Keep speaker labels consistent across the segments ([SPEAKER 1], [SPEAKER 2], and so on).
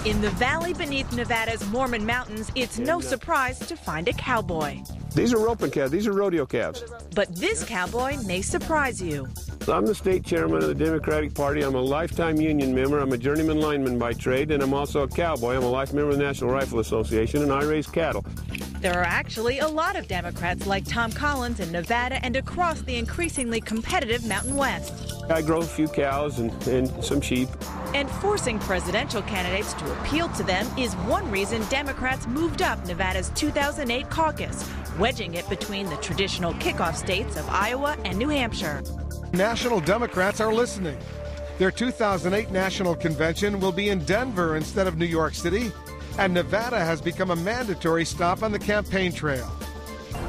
[SPEAKER 1] In the valley beneath Nevada's Mormon Mountains, it's no surprise to find a cowboy.
[SPEAKER 2] These are roping calves. These are rodeo calves.
[SPEAKER 1] But this cowboy may surprise you.
[SPEAKER 2] I'm the state chairman of the Democratic Party. I'm a lifetime union member. I'm a journeyman lineman by trade, and I'm also a cowboy. I'm a life member of the National Rifle Association, and I raise cattle.
[SPEAKER 1] There are actually a lot of Democrats like Tom Collins in Nevada and across the increasingly competitive Mountain West.
[SPEAKER 2] I grow a few cows and some sheep.
[SPEAKER 1] And forcing presidential candidates to appeal to them is one reason Democrats moved up Nevada's 2008 caucus, wedging it between the traditional kickoff states of Iowa and New Hampshire.
[SPEAKER 3] National Democrats are listening. Their 2008 national convention will be in Denver instead of New York City, and Nevada has become a mandatory stop on the campaign trail.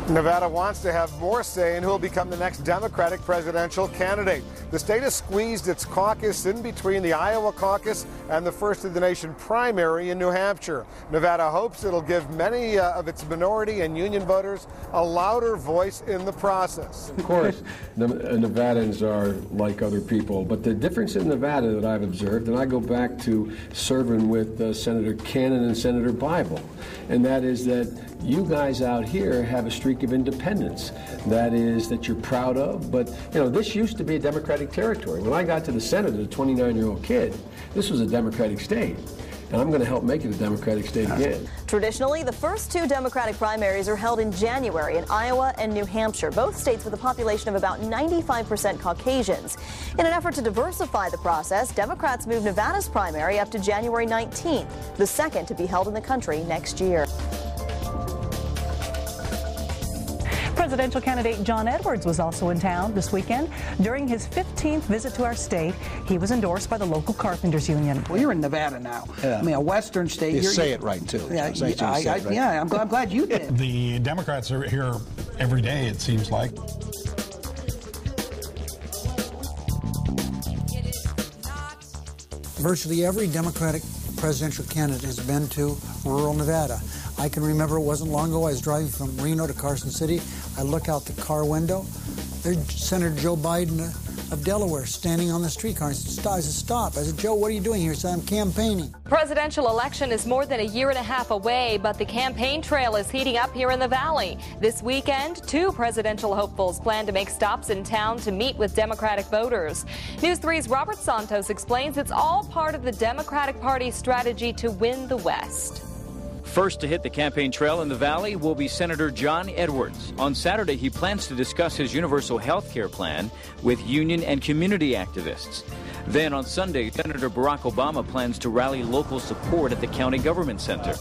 [SPEAKER 3] Nevada wants to have more say in who will become the next Democratic presidential candidate. The state has squeezed its caucus in between the Iowa caucus and the First of the Nation primary in New Hampshire. Nevada hopes it'll give many of its minority and union voters a louder voice in the process.
[SPEAKER 4] Of course, Nevadans are like other people, but the difference in Nevada that I've observed, and I go back to serving with Senator Cannon and Senator Bible, and that is that you guys out here have a streak of independence that you're proud of. But, you know, this used to be a Democratic territory. When I got to the Senate as a 29-year-old kid, this was a Democratic state. And I'm going to help make it a Democratic state again.
[SPEAKER 5] Traditionally, the first two Democratic primaries are held in January in Iowa and New Hampshire, both states with a population of about 95% Caucasians. In an effort to diversify the process, Democrats moved Nevada's primary up to January 19th, the second to be held in the country next year.
[SPEAKER 6] Presidential candidate John Edwards was also in town this weekend. During his 15th visit to our state, he was endorsed by the local carpenters union.
[SPEAKER 7] Well, you're in Nevada now. Yeah. I mean, a western state.
[SPEAKER 8] You say it right, too.
[SPEAKER 7] Yeah, yeah, I'm glad you did.
[SPEAKER 9] The Democrats are here every day, it seems like.
[SPEAKER 10] Virtually every Democratic presidential candidate has been to rural Nevada. I can remember it wasn't long ago, I was driving from Reno to Carson City. I look out the car window. There's Senator Joe Biden of Delaware standing on the streetcar. I said, stop. I said, Joe, what are you doing here? He said, I'm campaigning.
[SPEAKER 11] Presidential election is more than a year and a half away, but the campaign trail is heating up here in the Valley. This weekend, two presidential hopefuls plan to make stops in town to meet with Democratic voters. News 3's Robert Santos explains it's all part of the Democratic Party's strategy to win the West.
[SPEAKER 12] First to hit the campaign trail in the Valley will be Senator John Edwards. On Saturday, he plans to discuss his universal health care plan with union and community activists. Then on Sunday, Senator Barack Obama plans to rally local support at the county government center.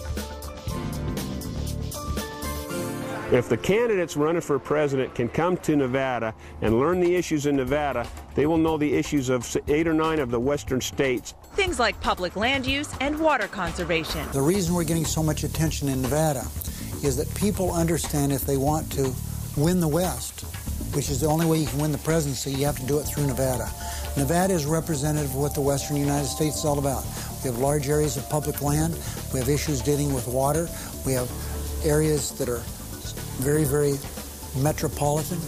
[SPEAKER 2] If the candidates running for president can come to Nevada and learn the issues in Nevada, they will know the issues of 8 or 9 of the western states.
[SPEAKER 1] Things like public land use and water conservation.
[SPEAKER 10] The reason we're getting so much attention in Nevada is that people understand if they want to win the West, which is the only way you can win the presidency, you have to do it through Nevada. Nevada is representative of what the western United States is all about. We have large areas of public land. We have issues dealing with water. We have areas that are very, very metropolitan,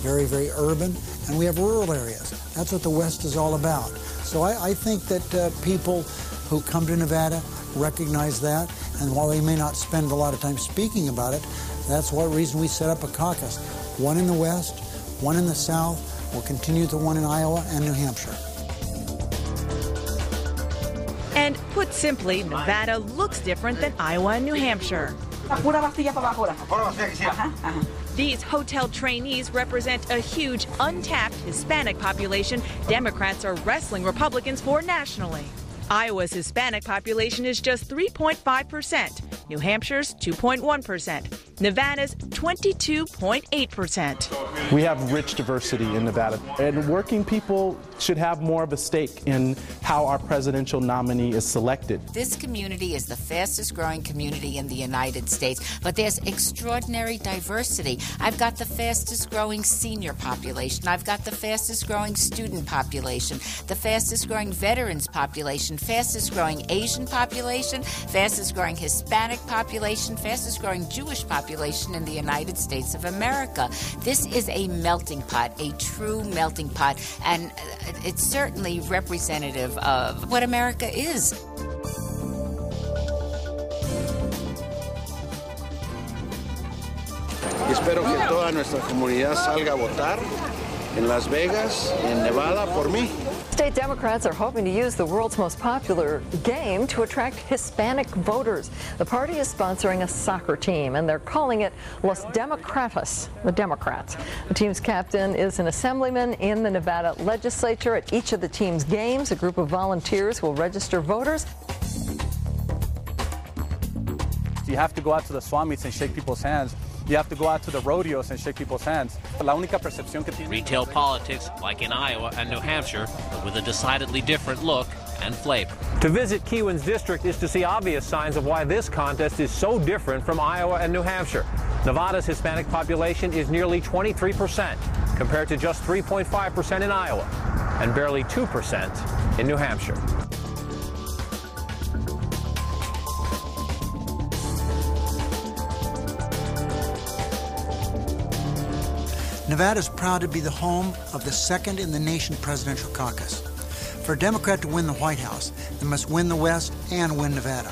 [SPEAKER 10] very, very urban, and we have rural areas. That's what the West is all about. So I think that people who come to Nevada recognize that, and while they may not spend a lot of time speaking about it, that's one reason we set up a caucus. One in the West, one in the South. We'll continue the one in Iowa and New Hampshire.
[SPEAKER 1] And put simply, Nevada looks different than Iowa and New Hampshire. These hotel trainees represent a huge, untapped Hispanic population Democrats are wrestling Republicans for nationally. Iowa's Hispanic population is just 3.5%, New Hampshire's 2.1%, Nevada's 22.8%.
[SPEAKER 13] We have rich diversity in Nevada, and working people should have more of a stake in how our presidential nominee is selected.
[SPEAKER 14] This community is the fastest growing community in the United States, but there's extraordinary diversity. I've got the fastest growing senior population. I've got the fastest growing student population, the fastest growing veterans population, fastest growing Asian population, fastest growing Hispanic population, fastest growing Jewish population in the United States of America. This is a melting pot, a true melting pot, and it's certainly representative of what America is.
[SPEAKER 8] y espero que toda nuestra comunidad salga a votar en Las Vegas, en Nevada, por mí.
[SPEAKER 15] State Democrats are hoping to use the world's most popular game to attract Hispanic voters. The party is sponsoring a soccer team, and they're calling it Los Democratas, the Democrats. The team's captain is an assemblyman in the Nevada legislature. At each of the team's games, a group of volunteers will register voters.
[SPEAKER 16] You have to go out to the swap meets and shake people's hands. You have to go out to the rodeos and shake people's hands. La única percepción que tiene...
[SPEAKER 17] Retail politics, like in Iowa and New Hampshire, but with a decidedly different look and flavor.
[SPEAKER 18] To visit Keywan's district is to see obvious signs of why this contest is so different from Iowa and New Hampshire. Nevada's Hispanic population is nearly 23%, compared to just 3.5% in Iowa, and barely 2% in New Hampshire.
[SPEAKER 10] Nevada is proud to be the home of the second in the nation presidential caucus. For a Democrat to win the White House, they must win the West and win Nevada.